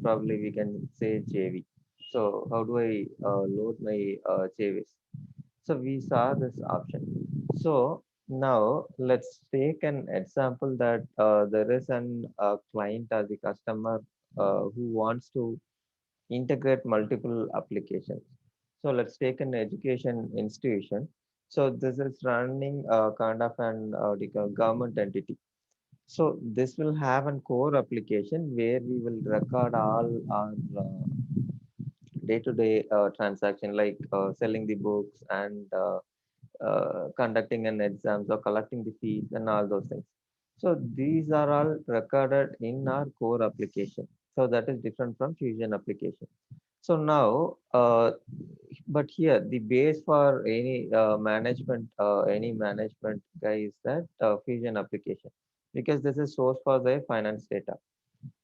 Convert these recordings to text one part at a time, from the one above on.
probably we can say JV. So how do I load my JVs? So we saw this option. So now let's take an example that there is an client or the customer who wants to integrate multiple applications. So let's take an education institution. So this is running kind of an the government entity. So this will have a core application where we will record all our day-to-day transaction like selling the books and conducting an exams or collecting the fees and all those things. So these are all recorded in our core application. So that is different from Fusion application. So now, but here the base for any management guy is that Fusion application because this is source for the finance data.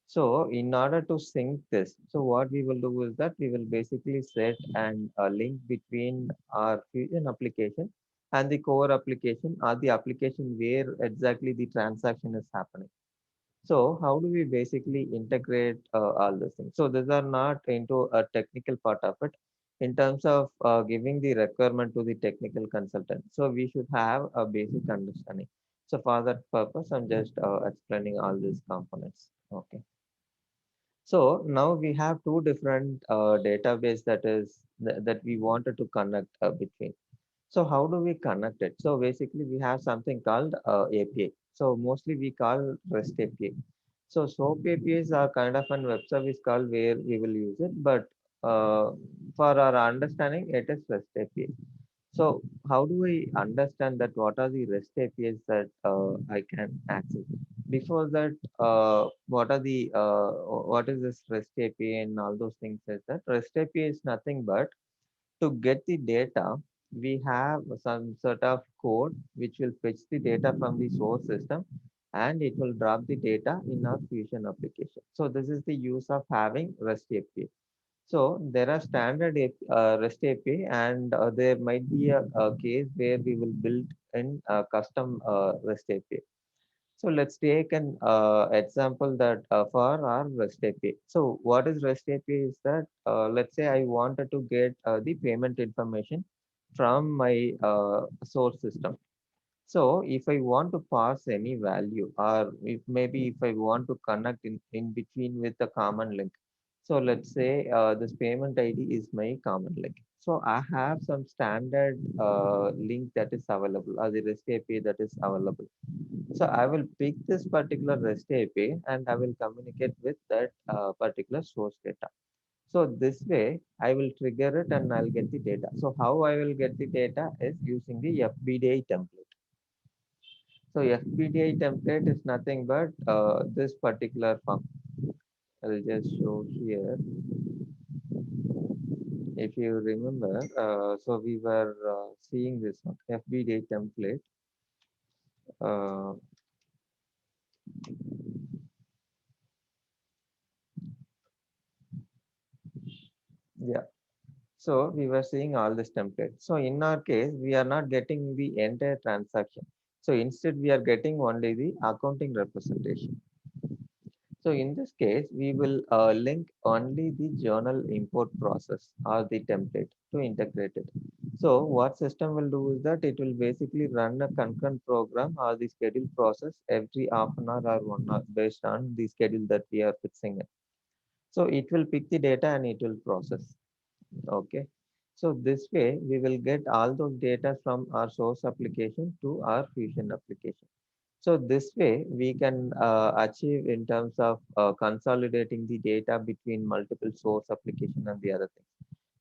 So in order to sync this, so what we will do is that we will basically set an a link between our Fusion application and the core application or the application where exactly the transaction is happening. So how do we basically integrate all these things? So these are not into a technical part of it in terms of giving the requirement to the technical consultant. So we should have a basic understanding. So for that purpose, I'm just explaining all these components. Okay. So now we have two different database that we wanted to connect between. So how do we connect it? So basically we have something called API. So mostly we call REST API. So SOAP APIs are kind of an web service call where we will use it, but for our understanding, it is REST API. So how do I understand that what are the REST APIs that I can access? Before that, what is this REST API and all those things is that REST API is nothing but to get the data, we have some sort of code which will fetch the data from the source system and it will drop the data in our Fusion application. So this is the use of having REST API. So there are standard REST API, and there might be a case where we will build in a custom REST API. So let's take an example that for our REST API. So what is REST API is that let's say I wanted to get the payment information from my source system. So if I want to pass any value or if maybe if I want to connect in between with a common link. So let's say this payment ID is my common link. So I have some standard link that is available or the REST API that is available. So I will pick this particular REST API and I will communicate with that particular source data. So this way I will trigger it and I'll get the data. So how I will get the data is using the FBDI template. So FBDI template is nothing but this particular form. I'll just show here. If you remember, so we were seeing this one, FBDI template. Uh, yeah. So we were seeing all this template. So in our case, we are not getting the entire transaction. So instead, we are getting only the accounting representation. So in this case, we will link only the journal import process or the template to integrate it. So what system will do is that it will basically run a concurrent program or the schedule process every half an hour or 1 hour based on the schedule that we are fixing it. So it will pick the data and it will process. Okay. So this way we will get all those data from our source application to our Fusion application. So this way we can achieve in terms of consolidating the data between multiple source application and the other things.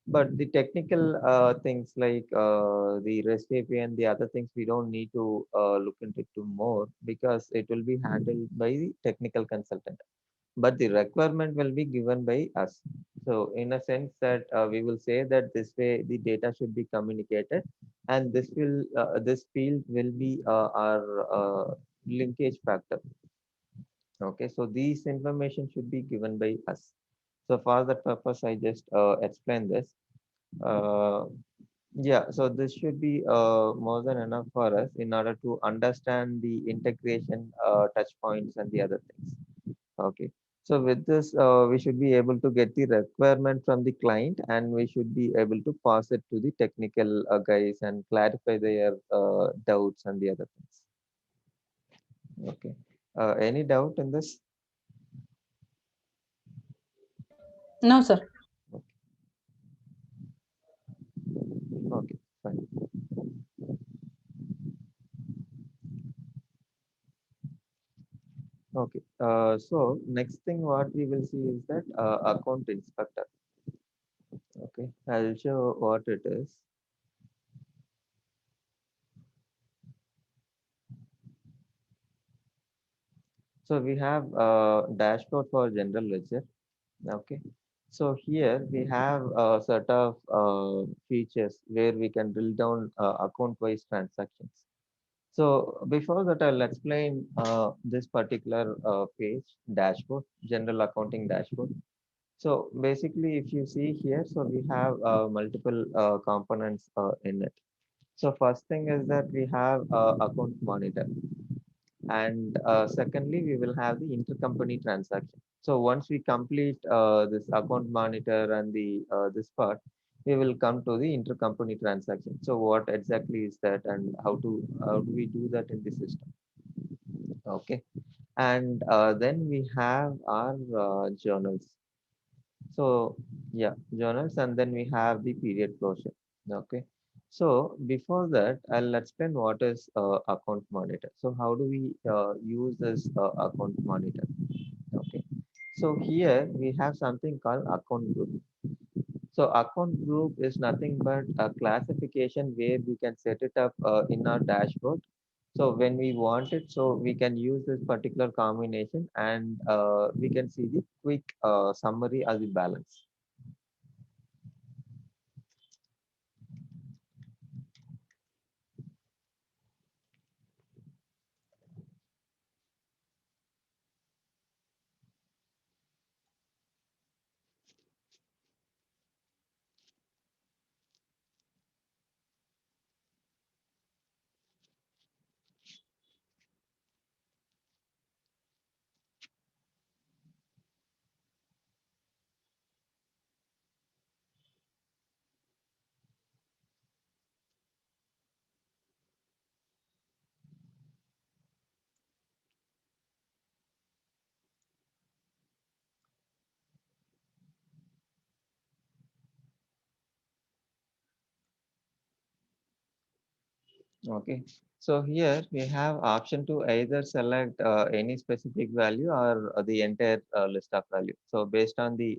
But the technical things like the REST API and the other things, we don't need to look into it more because it will be handled by the technical consultant, but the requirement will be given by us. So in a sense that we will say that this way the data should be communicated and this field will be our linkage factor. Okay, so these information should be given by us. So for that purpose, I just explain this. Uh, yeah, so this should be more than enough for us in order to understand the integration touch points and the other things. Okay. So with this, we should be able to get the requirement from the client, and we should be able to pass it to the technical guys and clarify their doubts and the other things. Okay. Any doubt in this? No, sir. Okay, okay, fine. Okay. So next thing what we will see is that account inspector. Okay, I'll show what it is. So we have dashboard for general ledger. Okay. So here we have a set of features where we can drill down account-wise transactions. So before that, I'll explain this particular page, dashboard, general accounting dashboard. So basically, if you see here, so we have multiple components in it. So first thing is that we have account monitor, and secondly, we will have the intercompany transaction. So once we complete this account monitor and the this part, we will come to the intercompany transaction. So what exactly is that, and how do we do that in the system? Okay, and then we have our journals. So yeah, journals, and then we have the period closure. Okay. So before that, I'll explain what is account monitor. So how do we use this account monitor? Okay. So here we have something called account group. So account group is nothing but a classification where we can set it up in our dashboard. So when we want it, so we can use this particular combination, and we can see the quick summary as the balance. Okay, so here we have option to either select any specific value or the entire list of value. So based on the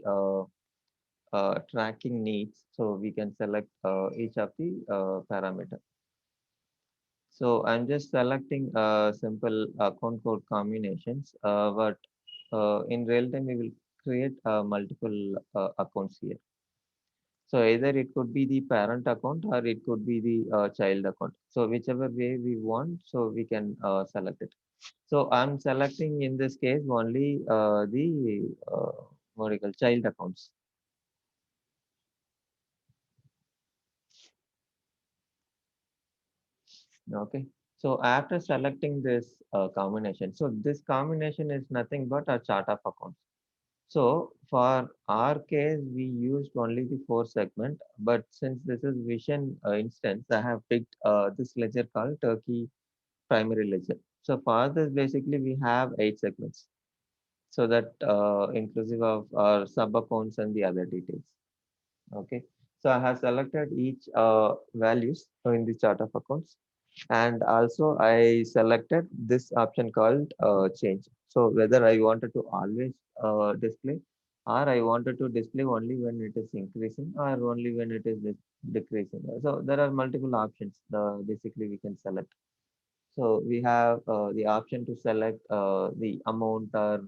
tracking needs, so we can select each of the parameter. So I'm just selecting simple account code combinations, but in real time we will create multiple accounts here. So either it could be the parent account or it could be the child account. So whichever way we want, so we can select it. So I'm selecting in this case only the what do you call child accounts. Okay. So after selecting this combination, so this combination is nothing but a chart of accounts. So for our case, we used only the four segment, but since this is vision instance, I have picked this ledger called Turkey primary ledger. So for this, basically we have eight segments. So that inclusive of our sub accounts and the other details. Okay. So I have selected each values in the chart of accounts, and also I selected this option called change. So whether I wanted to always display, or I wanted to display only when it is increasing or only when it is decreasing. So there are multiple options. Basically we can select. So we have the option to select the amount or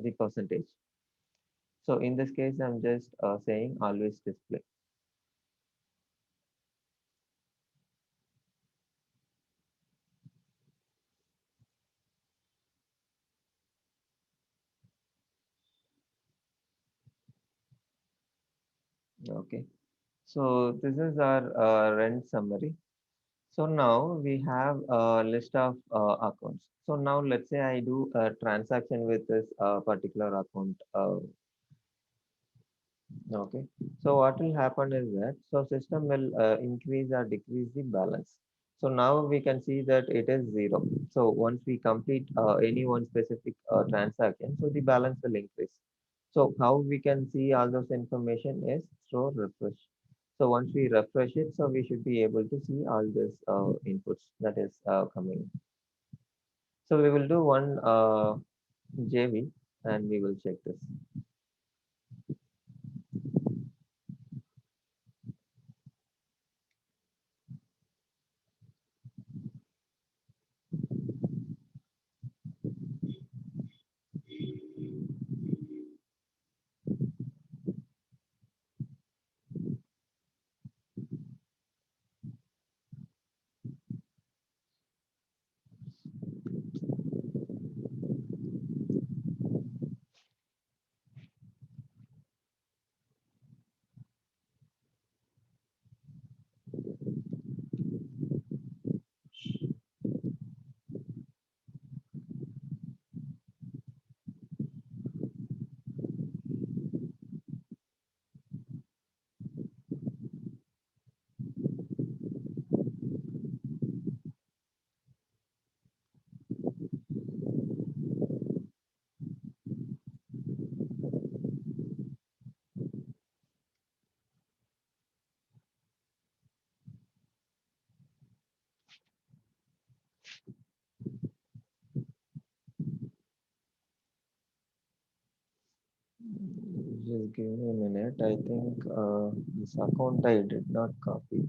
the percentage. So in this case, I'm just saying always display. Okay. So this is our rent summary. So now we have a list of accounts. So now let's say I do a transaction with this particular account. Okay. So what will happen is that so system will increase or decrease the balance. So now we can see that it is zero. So once we complete any one specific transaction, so the balance will increase. So how we can see all those information is through refresh. So once we refresh it, so we should be able to see all this inputs that is coming. So we will do one JV and we will check this. Just give me a minute. I think this account I did not copy.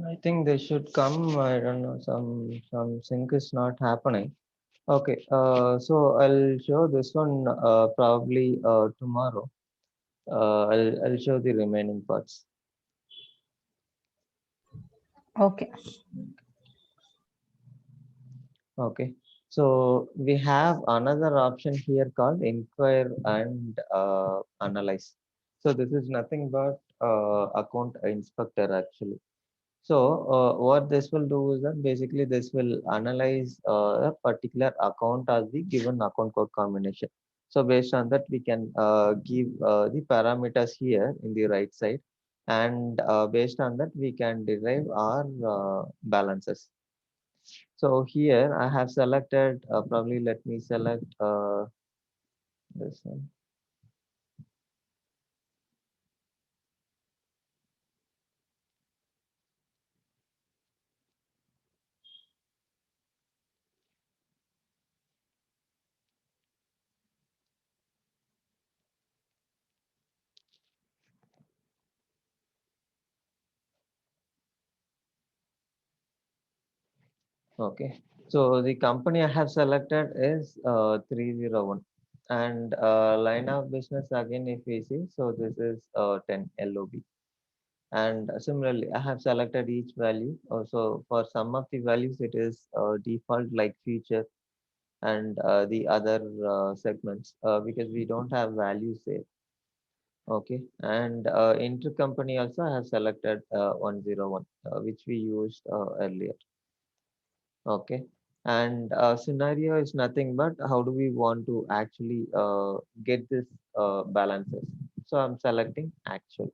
I think they should come. I don't know. Some sync is not happening. Okay. So I'll show this one probably tomorrow. I'll show the remaining parts. Okay. Okay. So we have another option here called inquire and analyze. So this is nothing but account inspector actually. So what this will do is that basically this will analyze a particular account as the given account code combination. So based on that, we can give the parameters here in the right side, and based on that, we can derive our balances. So here I have selected, probably let me select this one. Okay. So the company I have selected is 301, and line of business again if we see, so this is 10 LOB. And similarly, I have selected each value. Also, for some of the values, it is default like future and the other segments because we don't have values there. Okay, and intercompany also I have selected 101, which we used earlier. Okay, and scenario is nothing but how do we want to actually get this balances. So I'm selecting actual,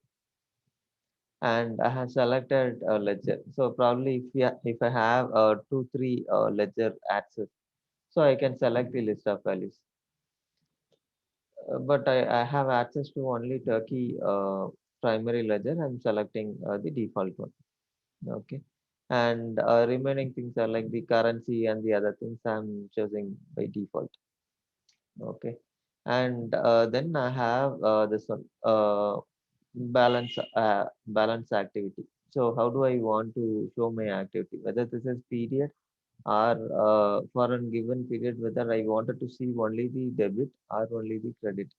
and I have selected ledger. So probably if I have 2 3 ledger access, so I can select the list of values. But I have access to only Turkey primary ledger. I'm selecting the default one. Okay. And remaining things are like the currency and the other things I'm choosing by default. Okay. And then I have this one balance activity. So how do I want to show my activity? Whether this is period or for a given period, whether I wanted to see only the debit or only the credit.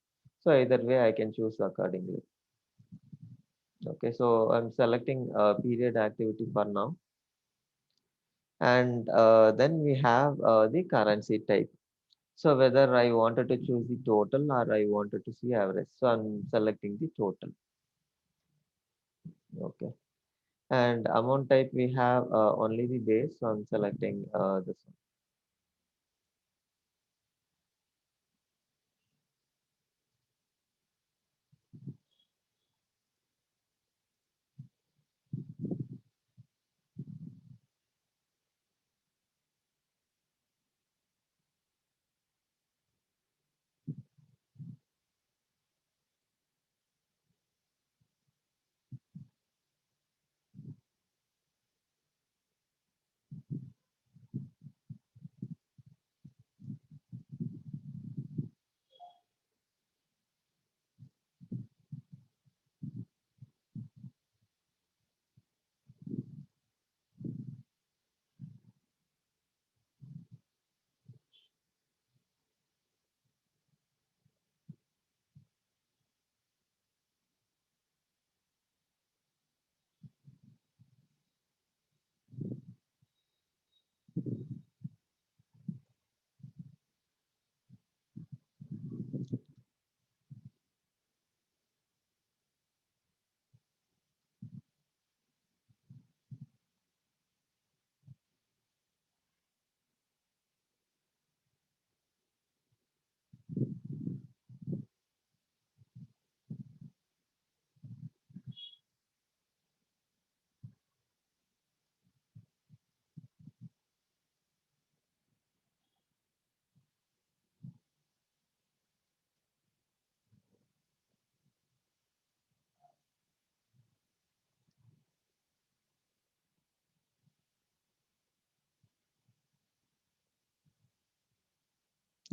So either way, I can choose accordingly. Okay. So I'm selecting period activity for now. And then we have the currency type. So whether I wanted to choose the total or I wanted to see average. So I'm selecting the total. Okay. And amount type we have only the base. So I'm selecting this one.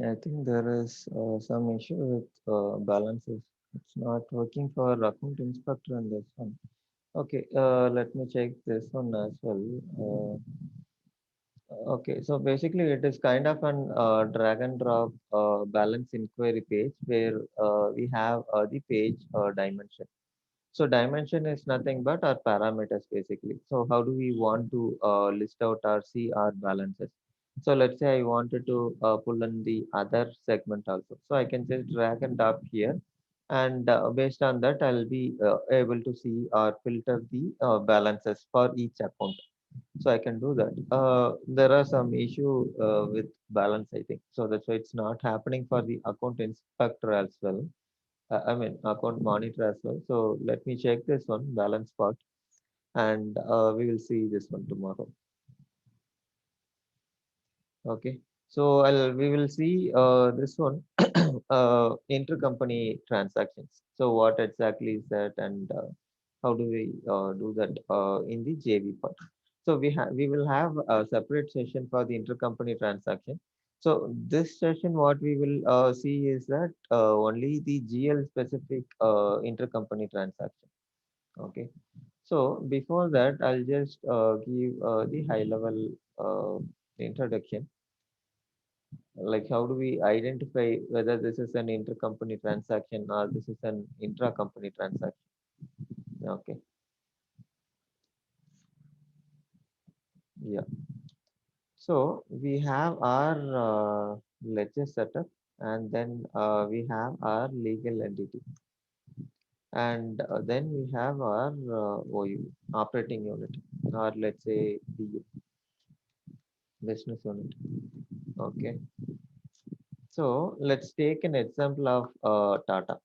I think there is some issue with balances. It's not working for account inspector on this one. Okay, let me check this one as well. Okay, so basically it is kind of an drag and drop balance inquiry page where we have the page dimension. So dimension is nothing but our parameters basically. So how do we want to list out or see our balances? So let's say I wanted to pull in the other segment also. So I can just drag and drop here, and based on that, I'll be able to see or filter the balances for each account. So I can do that. There are some issue with balance, I think. So that's why it's not happening for the account inspector as well. I mean, account monitor as well. So let me check this one, balance part, and we will see this one tomorrow. Okay. So we will see this one, intercompany transactions. So what exactly is that, and how do we do that in the JV part? So we will have a separate session for the intercompany transaction. So this session, what we will see is that only the GL specific intercompany transaction. Okay. So before that, I'll just give the high level introduction, like how do we identify whether this is an intercompany transaction or this is an intra-company transaction. Okay. Yeah. So we have our ledger setup, and then we have our legal entity, and then we have our OU, operating unit, or let's say BU, business unit. Okay. So let's take an example of Tata.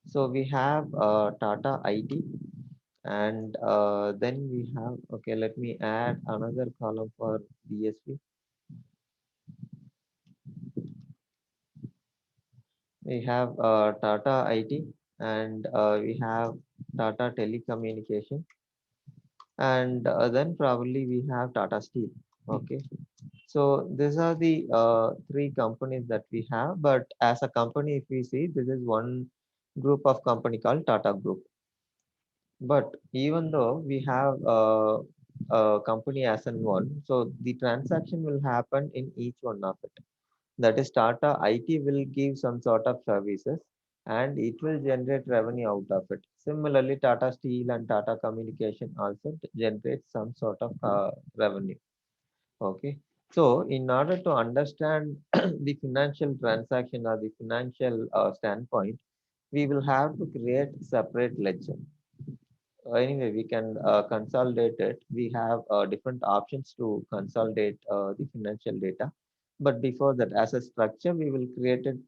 So we have Tata IT, and then we have, okay, let me add another column for BSV. We have Tata IT, and we have Tata Telecommunication, and then probably we have Tata Steel. Okay. So these are the three companies that we have, but as a company, if we see, this is one group of company called Tata Group. But even though we have a company as an one, so the transaction will happen in each one of it. That is, Tata IT will give some sort of services and it will generate revenue out of it. Similarly, Tata Steel and Tata Communication also generate some sort of revenue. Okay. So, in order to understand the financial transaction or the financial standpoint, we will have to create separate ledger. Anyway, we can consolidate it. We have different options to consolidate the financial data, but before that, as a structure, we will create it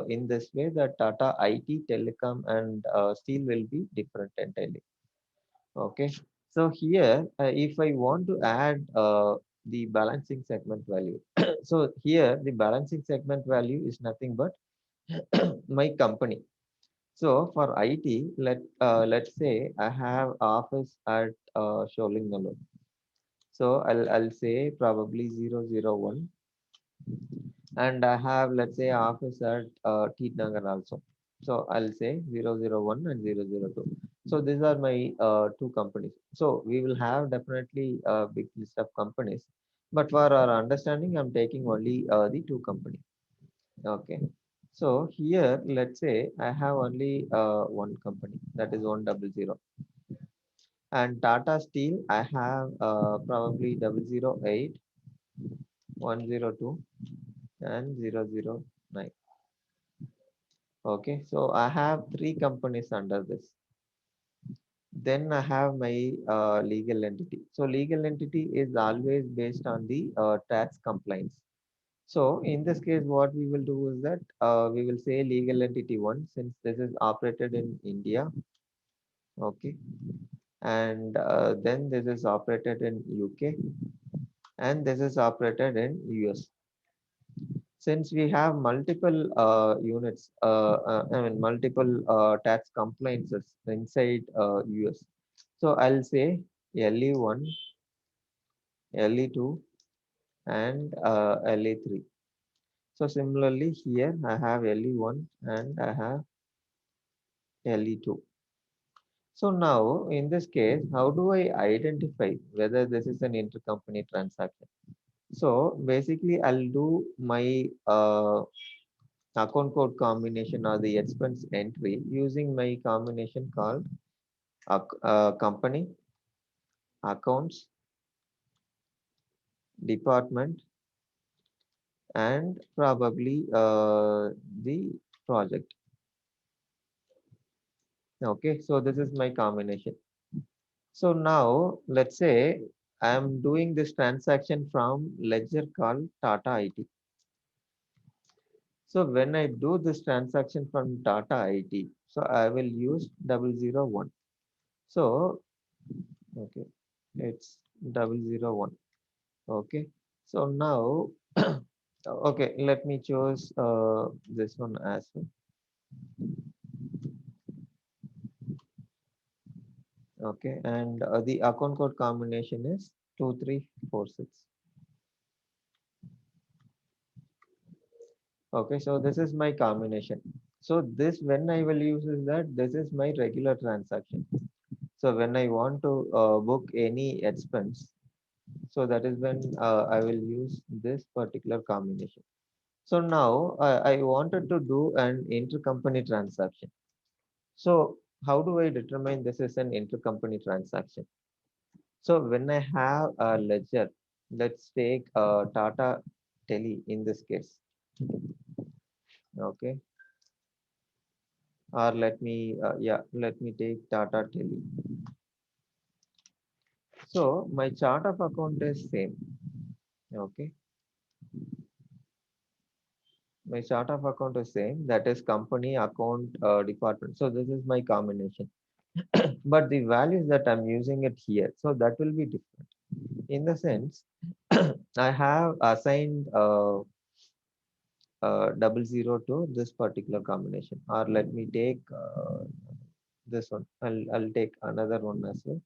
in this way, that Tata IT, Telecom, and Steel will be different entirely. Okay. So here, if I want to add the balancing segment value, so here the balancing segment value is nothing but my company. So for IT, let's say I have office at Sholinganallur. So I'll say probably 001, and I have, let's say, office at Nagar also. So I'll say 001 and 002. So these are my two companies. So we will have definitely a big list of companies, but for our understanding, I'm taking only the two companies. Okay. So here, let's say I have only one company, that is 100, and Tata Steel I have probably 008, 102, and 009. Okay, so I have three companies under this. Then I have my legal entity. So legal entity is always based on the tax compliance. So in this case, what we will do is that we will say legal entity one, since this is operated in India. Okay, and then this is operated in UK, and this is operated in US. Since we have multiple units, I mean multiple tax compliances inside US, so I'll say LE1, LE2, and LE3. So similarly here I have LE1 and I have LE2. So now in this case, how do I identify whether this is an intercompany transaction? So basically, I'll do my account code combination or the expense entry using my combination called company, accounts, department, and probably the project. Okay, so this is my combination. So now let's say I'm doing this transaction from ledger called Tata IT. So when I do this transaction from Tata IT, so I will use 001. So okay, it's 001. Okay, so now okay, let me choose this one as well. Okay, and the account code combination is 2346. Okay, so this is my combination. So this when I will use is that this is my regular transaction. So when I want to book any expense, so that is when I will use this particular combination. So now I wanted to do an intercompany transaction. So how do I determine this is an intercompany transaction? So when I have a ledger, let's take Tata Tele in this case. Okay, or let me take Tata Tele. So my chart of account is same. Okay, my chart of account is same. That is company, account, department. So this is my combination. But the values that I'm using it here, so that will be different. In the sense, I have assigned 00 to this particular combination. Or let me take this one. I'll take another one as well.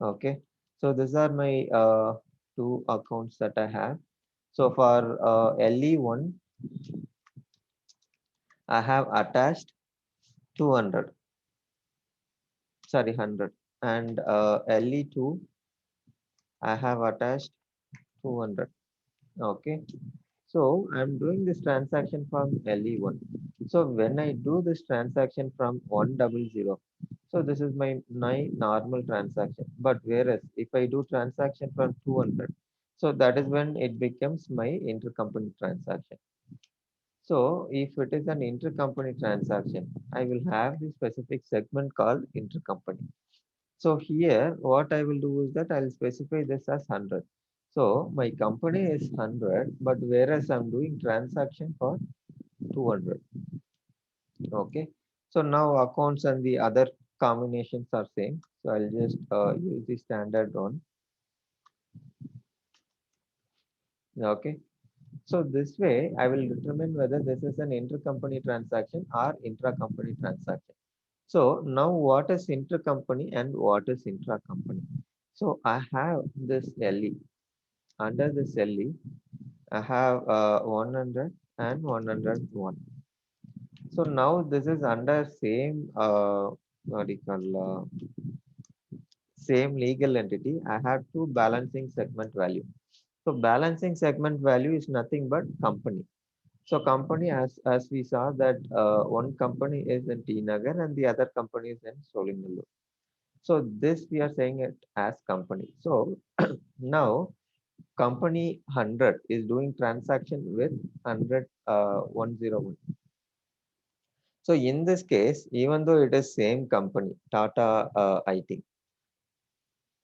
Okay. So these are my two accounts that I have. So for LE1, I have attached 200, sorry, 100. And LE2, I have attached 200. Okay. So I'm doing this transaction from LE1. So when I do this transaction from 100, so this is my normal transaction. But whereas if I do transaction from 200, so that is when it becomes my intercompany transaction. So if it is an intercompany transaction, I will have the specific segment called intercompany. So here, what I will do is that I'll specify this as 100. So my company is 100, but whereas I'm doing transaction for 200. Okay. So now accounts and the other combinations are same. So I'll just use the standard one. Okay. So this way, I will determine whether this is an intercompany transaction or intra-company transaction. So now what is intercompany and what is intra-company? So I have this LE. Under this LE, I have 100 and 101. So now this is under same what do you call same legal entity. I have two balancing segment value. So balancing segment value is nothing but company. So company, as we saw that one company is in T Nagar and the other company is in Solingalur. So this we are saying it as company. So now company 100 is doing transaction with 100 101. So in this case, even though it is same company, Tata IT,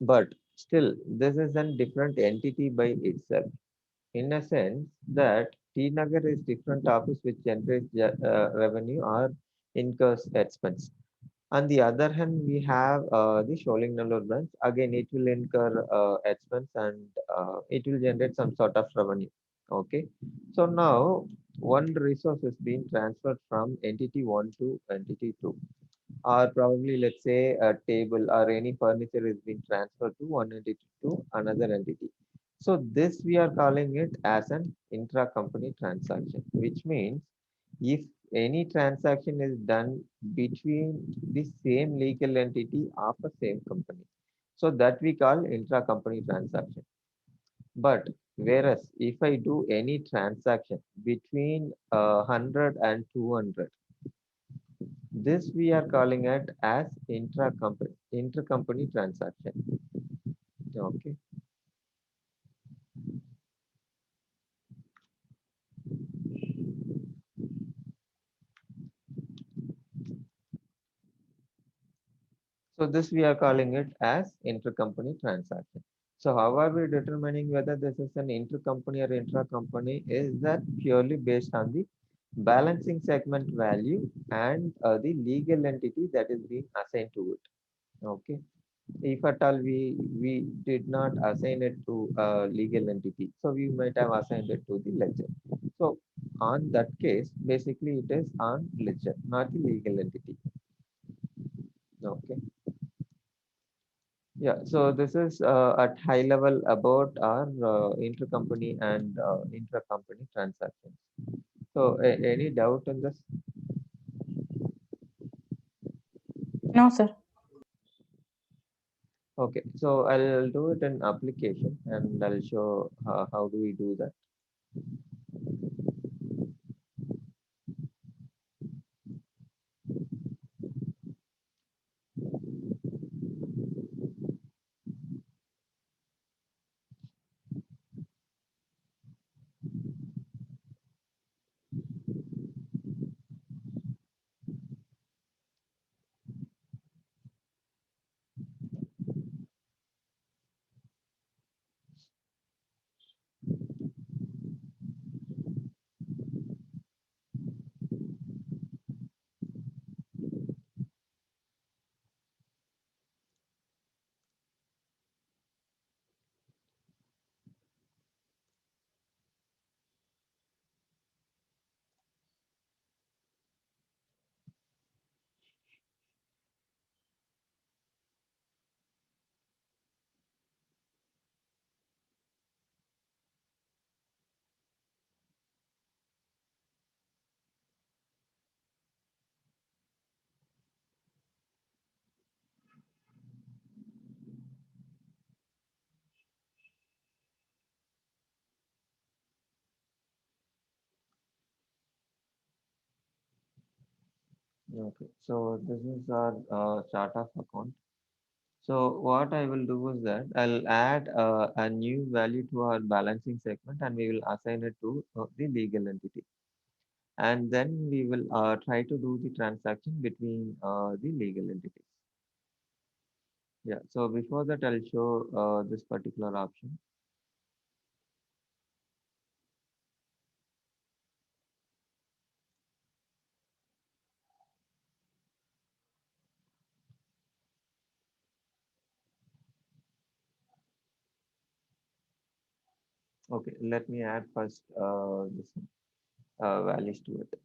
but still this is a different entity by itself. In a sense that T Nagar is different office which generates revenue or incurs expense. On the other hand, we have the Sholinganallur branch. Again, it will incur expense and it will generate some sort of revenue. Okay. So now one resource is being transferred from entity one to entity two, or probably let's say a table or any furniture is being transferred to one entity to another entity. So this we are calling it as an intra-company transaction, which means if any transaction is done between the same legal entity of the same company. So that we call intra-company transaction. But whereas if I do any transaction between 100 and 200, this we are calling it as intercompany transaction. Okay. So this we are calling it as intercompany transaction. So how are we determining whether this is an intercompany or intra-company? Is that purely based on the balancing segment value and the legal entity that is being assigned to it. Okay. If at all we did not assign it to a legal entity, so we might have assigned it to the ledger. So on that case, basically it is on ledger, not the legal entity. Okay. Yeah, so this is at high level about our intercompany and intracompany transactions. So, any doubt in this? No, sir. Okay, so I'll do it in application and I'll show how do we do that. Okay, so this is our chart of account. So what I will do is that I'll add a new value to our balancing segment and we will assign it to the legal entity. And then we will try to do the transaction between the legal entities. Yeah, so before that, I'll show this particular option. Okay, let me add first this values to it.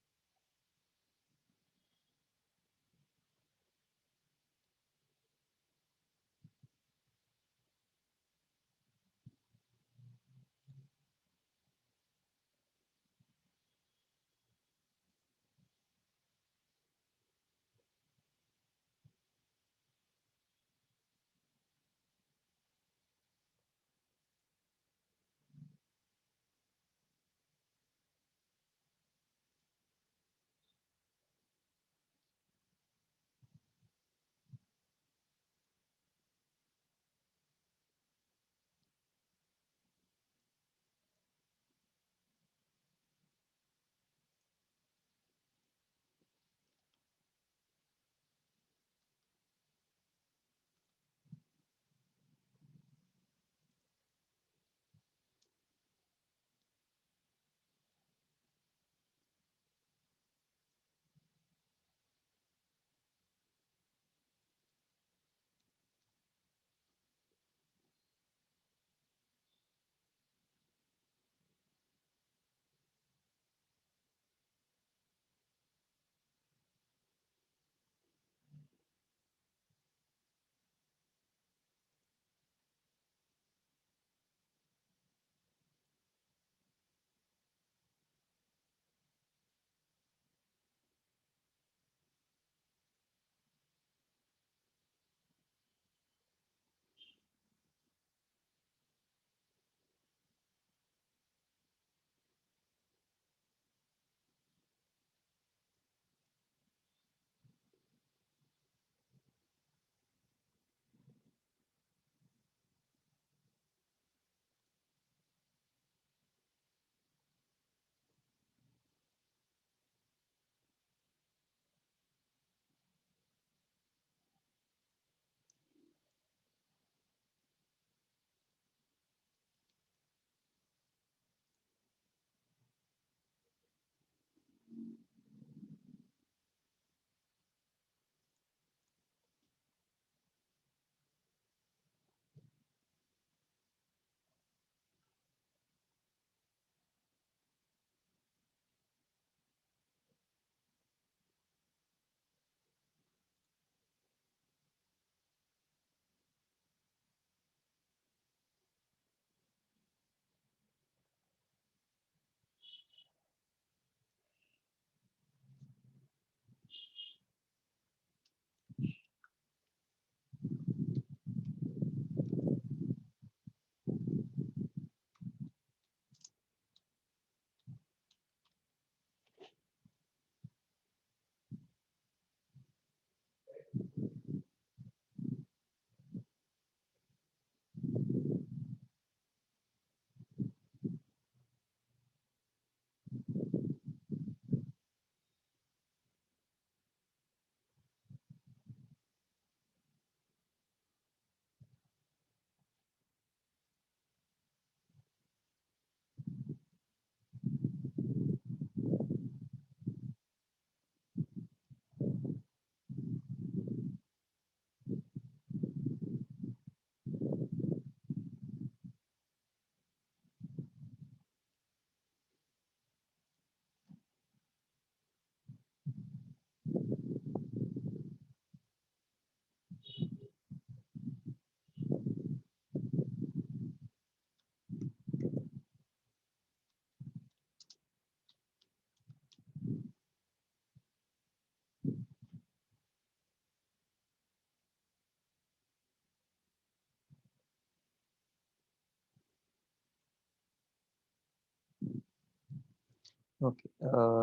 Okay,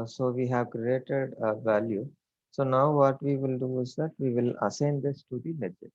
so we have created a value. So now what we will do is that we will assign this to the ledger.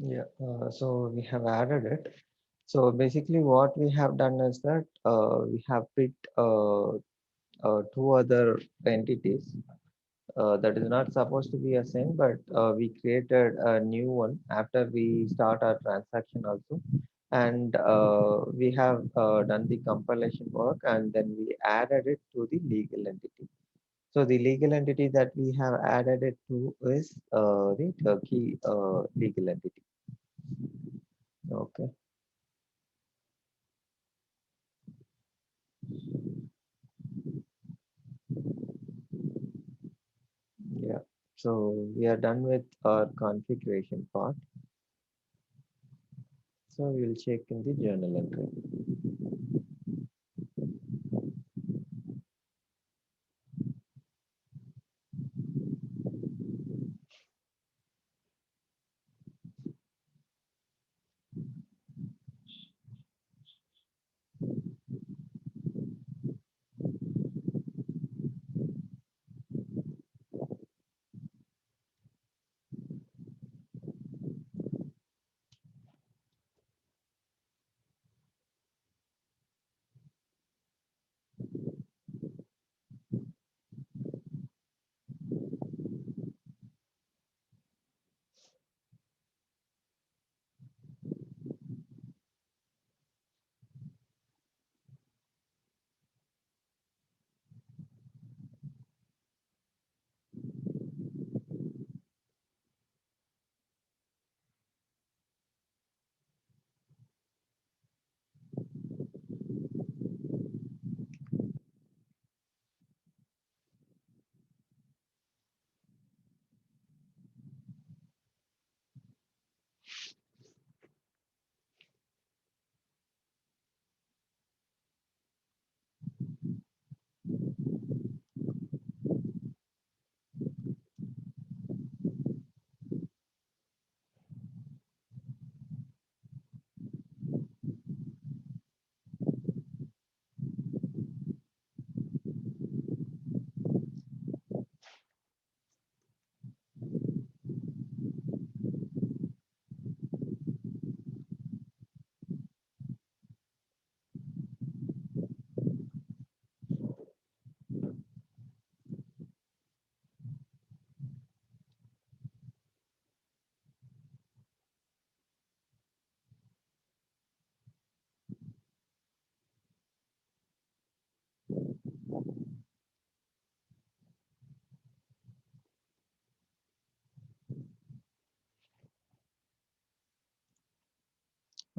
Yeah, so we have added it. So basically what we have done is that we have picked two other entities that is not supposed to be assigned, but we created a new one after we start our transaction also. And we have done the compilation work and then we added it to the legal entity. So the legal entity that we have added it to is the Turkey legal entity. Okay. Yeah. So we are done with our configuration part. So we'll check in the journal entry.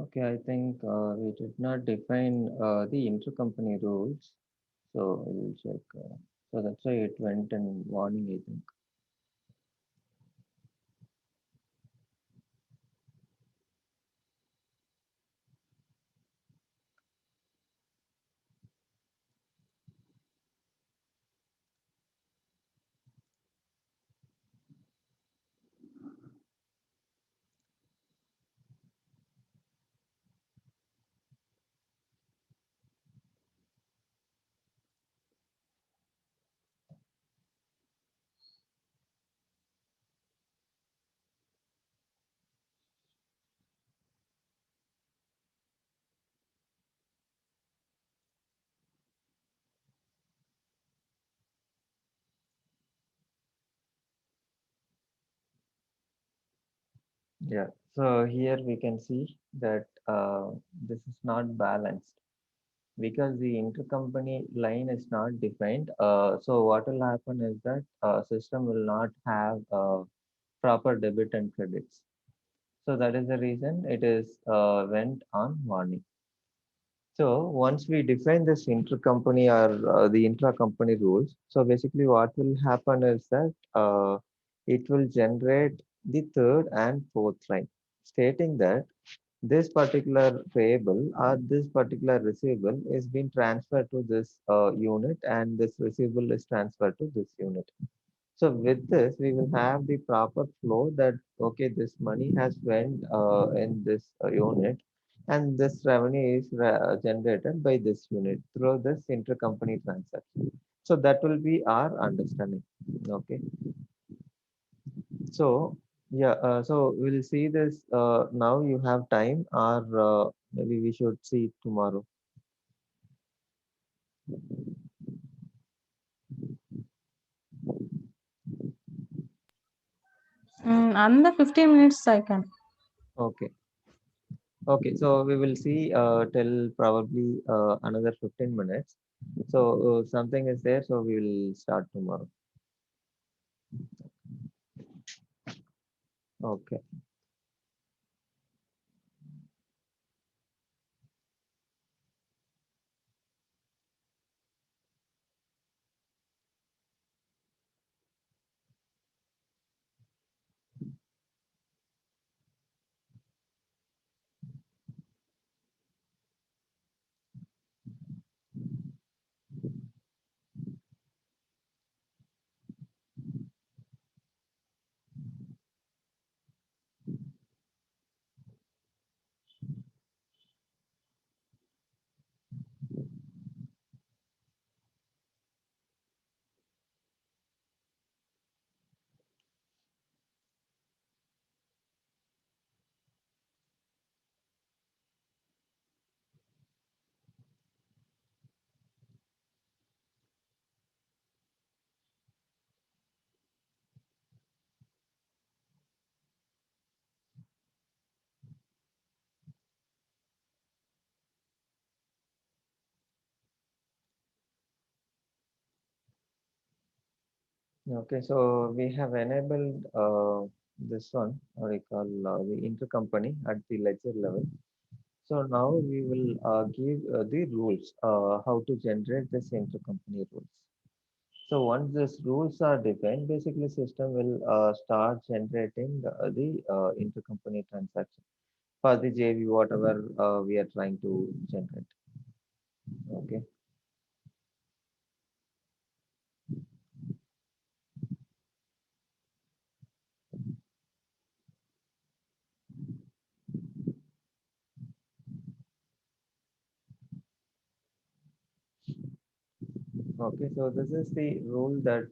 Okay, I think we did not define the intercompany rules, so we'll check. So that's why it went in warning, I think. Yeah. So here we can see that this is not balanced because the intercompany line is not defined. So what will happen is that system will not have proper debit and credits. So that is the reason it is went on warning. So once we define this intercompany or the intra-company rules, so basically what will happen is that it will generate the third and fourth line, stating that this particular payable or this particular receivable is being transferred to this unit and this receivable is transferred to this unit. So with this, we will have the proper flow that, okay, this money has went in this unit and this revenue is generated by this unit through this intercompany transaction. So that will be our understanding. Okay. So, yeah, so we'll see this now you have time or maybe we should see it tomorrow. Under 15 minutes, I can. Okay. Okay, so we will see till probably another 15 minutes. So something is there, so we will start tomorrow. Okay. Okay, so we have enabled this one, what we call the intercompany at the ledger level. So now we will give the rules, how to generate this intercompany rules. So once these rules are defined, basically system will start generating the intercompany transaction for the JV, whatever we are trying to generate. Okay. Okay. So this is the rule that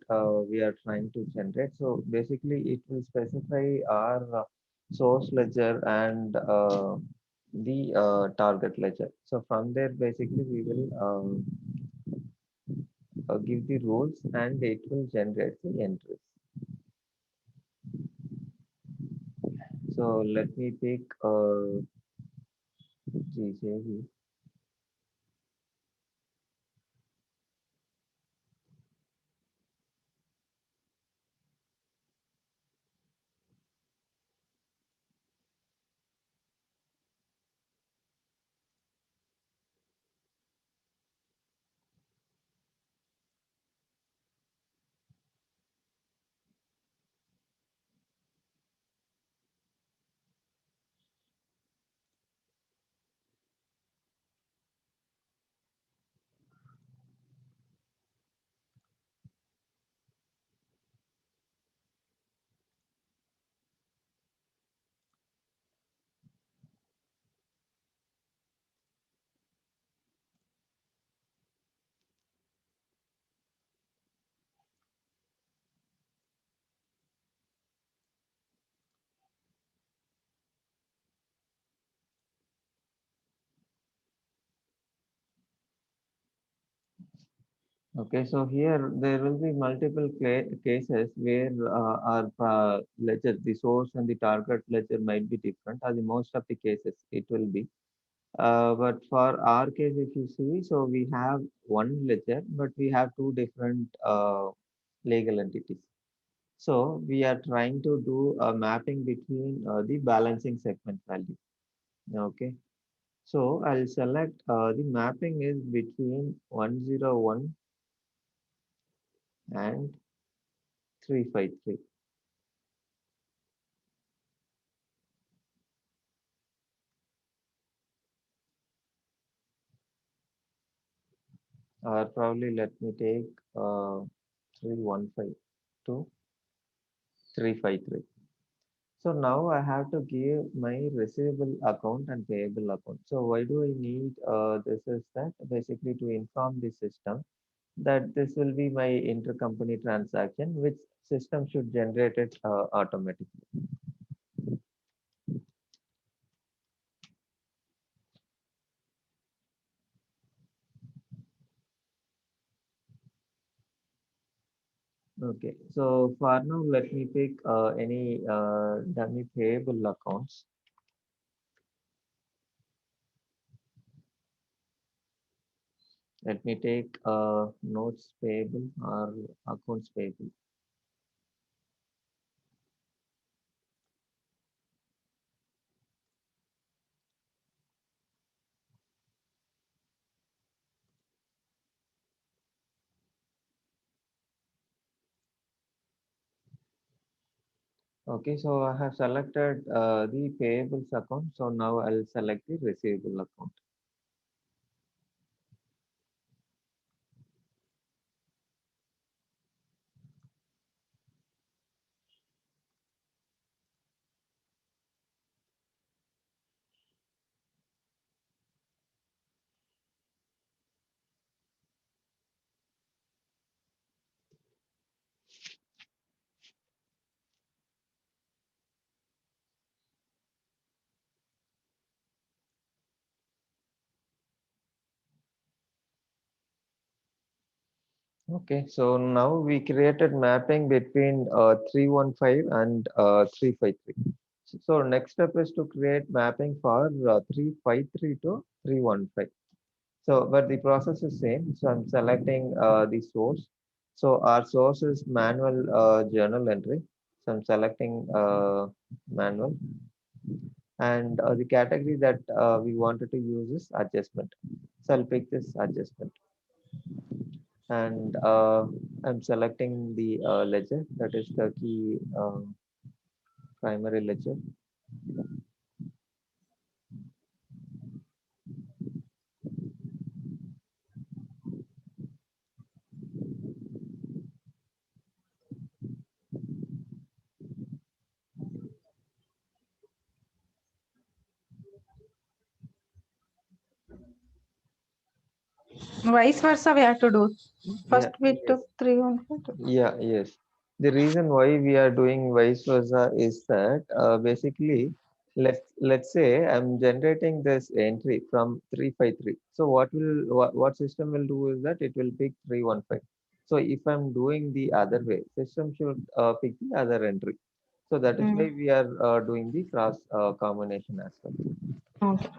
we are trying to generate. So basically, it will specify our source ledger and the target ledger. So from there, basically, we will give the rules and it will generate the entries. So let me pick GJV. Okay, so here there will be multiple cases where our ledger, the source and the target ledger might be different, or the most of the cases it will be. But for our case, if you see, so we have one ledger, but we have two different legal entities. So we are trying to do a mapping between the balancing segment value. Okay. So I'll select the mapping is between 101 and 353. Or probably let me take 315 to 353. So now I have to give my receivable account and payable account. So why do I need this is that basically to inform the system that this will be my intercompany transaction, which system should generate it automatically. Okay, so for now, let me pick any dummy payable accounts. Let me take notes payable or accounts payable. Okay, so I have selected the payables account. So now I'll select the receivable account. Okay, so now we created mapping between 315 and 353. So next step is to create mapping for 353 to 315. So, but the process is same. So I'm selecting the source. So our source is manual journal entry. So I'm selecting manual, and the category that we wanted to use is adjustment. So I'll pick this adjustment, and I'm selecting the ledger, that is the key primary ledger. Vice versa, we have to do. First Yeah, we yes. took 315. Yeah, yes. The reason why we are doing vice versa is that basically, let's say I'm generating this entry from 353. So what system will do is that it will pick 315. So if I'm doing the other way, system should pick the other entry. So that is why Mm. we are doing the cross combination as well. Okay.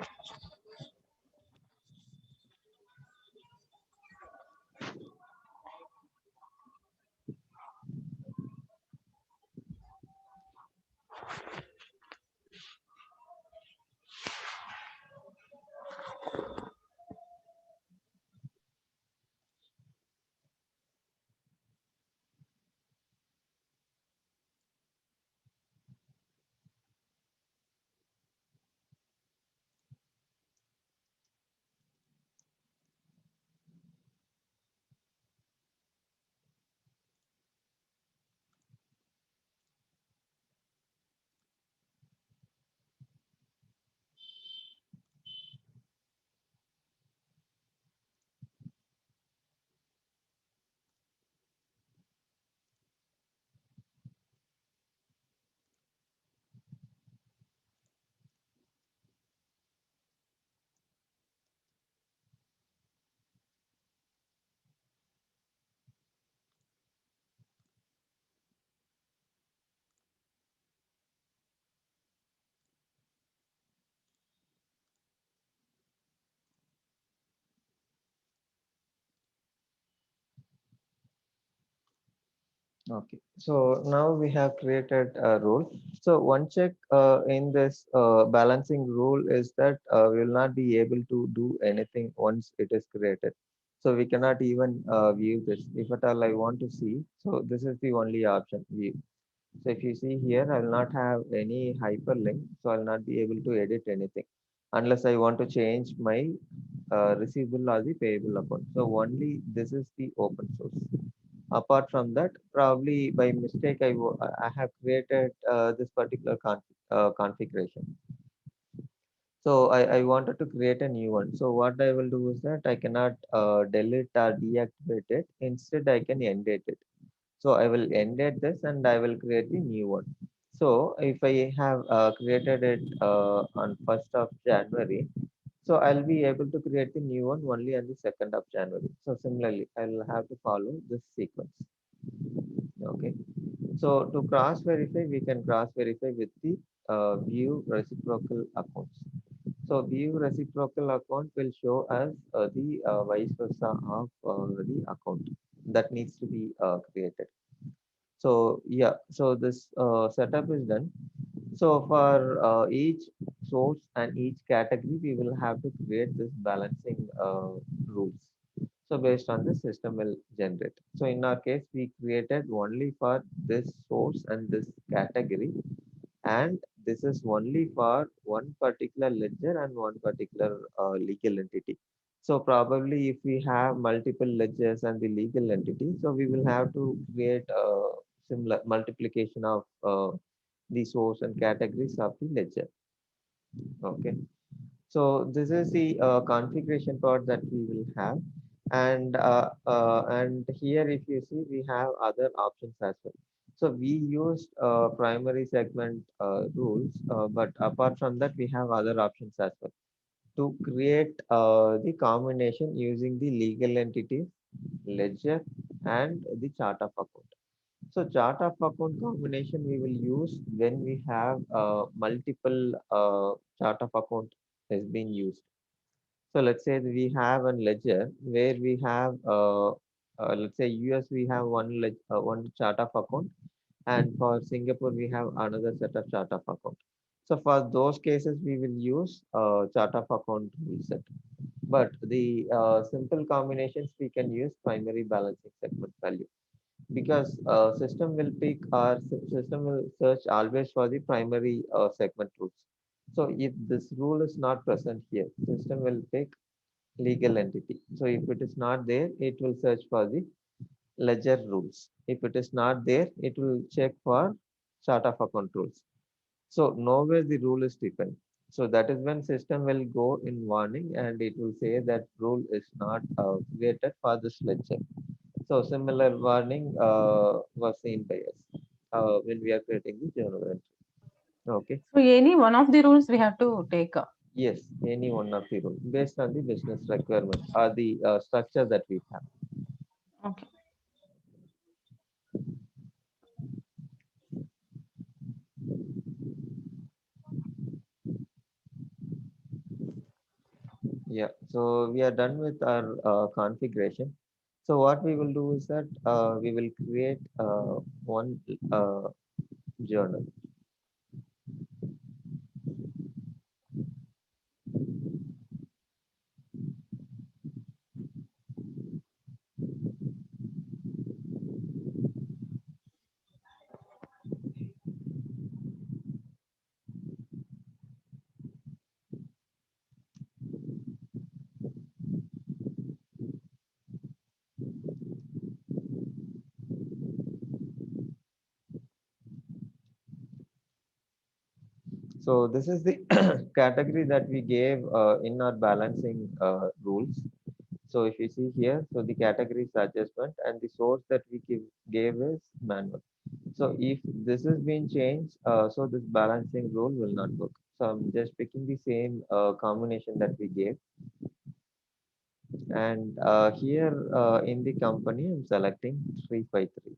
Okay, so now we have created a rule. So one check in this balancing rule is that we will not be able to do anything once it is created. So we cannot even view this. If at all I want to see, so this is the only option, view. So if you see here, I will not have any hyperlink, so I'll not be able to edit anything unless I want to change my receivable or the payable account. So only this is the open source. Apart from that, probably by mistake, I have created this particular configuration. So I wanted to create a new one. So what I will do is that I cannot delete or deactivate it. Instead, I can end it. So I will end it this and I will create the new one. So if I have created it on 1st of January, so I'll be able to create the new one only on the 2nd of January. So similarly, I'll have to follow this sequence. Okay. So to cross verify, we can cross verify with the view reciprocal accounts. So view reciprocal account will show us the vice versa of the account that needs to be created. So yeah, so this setup is done. So for each source and each category, we will have to create this balancing rules. So based on the system will generate. So in our case, we created only for this source and this category, and this is only for one particular ledger and one particular legal entity. So probably if we have multiple ledgers and the legal entity, so we will have to create a similar multiplication of the source and categories of the ledger. Okay. So this is the configuration part that we will have, and here if you see we have other options as well. So we used primary segment rules, but apart from that we have other options as well to create the combination using the legal entities, ledger, and the chart of account. So chart of account combination we will use when we have multiple chart of account has been used. So let's say that we have a ledger where we have, let's say US, we have one chart of account, and for Singapore, we have another set of chart of account. So for those cases, we will use chart of account rule set. But the simple combinations, we can use primary balancing segment value because system will pick or system will search always for the primary segment rules. So if this rule is not present here, system will pick legal entity. So if it is not there, it will search for the ledger rules. If it is not there, it will check for chart of account rules. So nowhere the rule is defined. So that is when system will go in warning and it will say that rule is not created for this ledger. So similar warning was seen by us when we are creating the journal entry. Okay. So any one of the rules we have to take. Yes, any one of the rule based on the business requirement or the structure that we have. Okay. Yeah, so we are done with our configuration. So what we will do is that we will create one journal. So this is the category that we gave in our balancing rules. So if you see here, so the category is adjustment and the source that we gave is manual. So if this has been changed, so this balancing rule will not work. So I'm just picking the same combination that we gave. And here in the company, I'm selecting 353.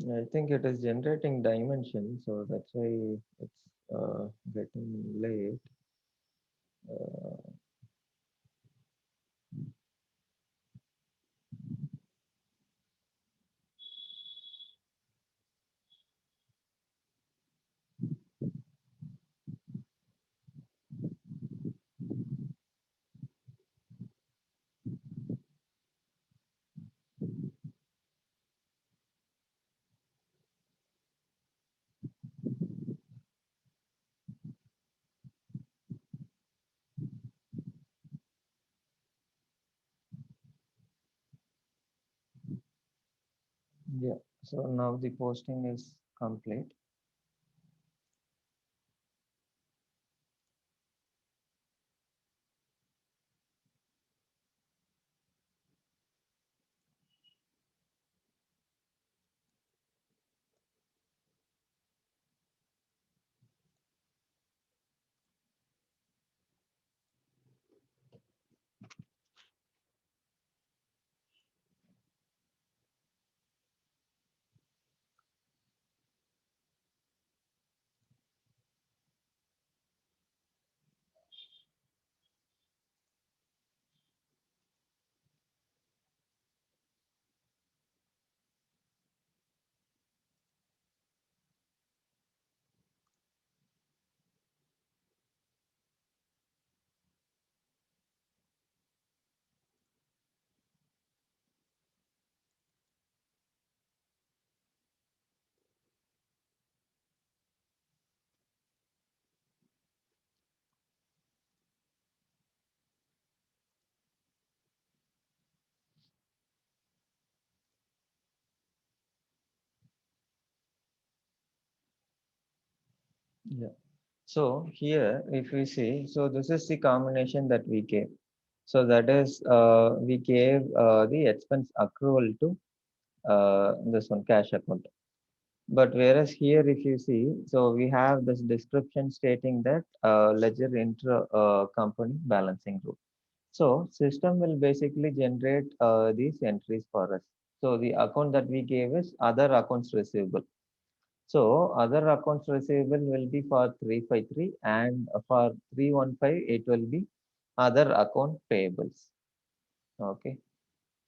I think it is generating dimension, so that's why it's getting late. Uh, yeah, so now the posting is complete. Yeah. So here, if we see, so this is the combination that we gave. So that is, we gave the expense accrual to this one cash account. But whereas here, if you see, so we have this description stating that ledger intra company balancing rule. So system will basically generate these entries for us. So the account that we gave is other accounts receivable. So other accounts receivable will be for 353 and for 315 it will be other account payables. Okay.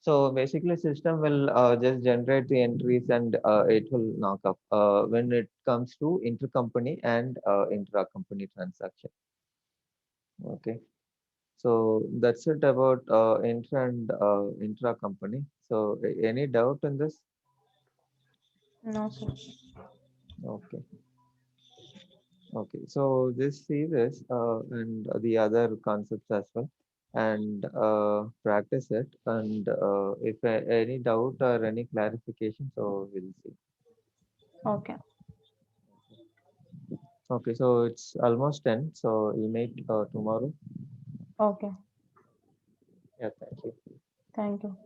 So basically system will just generate the entries and it will knock up when it comes to intercompany and intra-company transaction. Okay. So that's it about intra and intra-company. So any doubt in this? No, sir. Okay. Okay, so just see this and the other concepts as well, and practice it. And if any doubt or any clarification, so we'll see. Okay. Okay, so it's almost 10, so we'll meet tomorrow. Okay. Yeah, thank you. Thank you.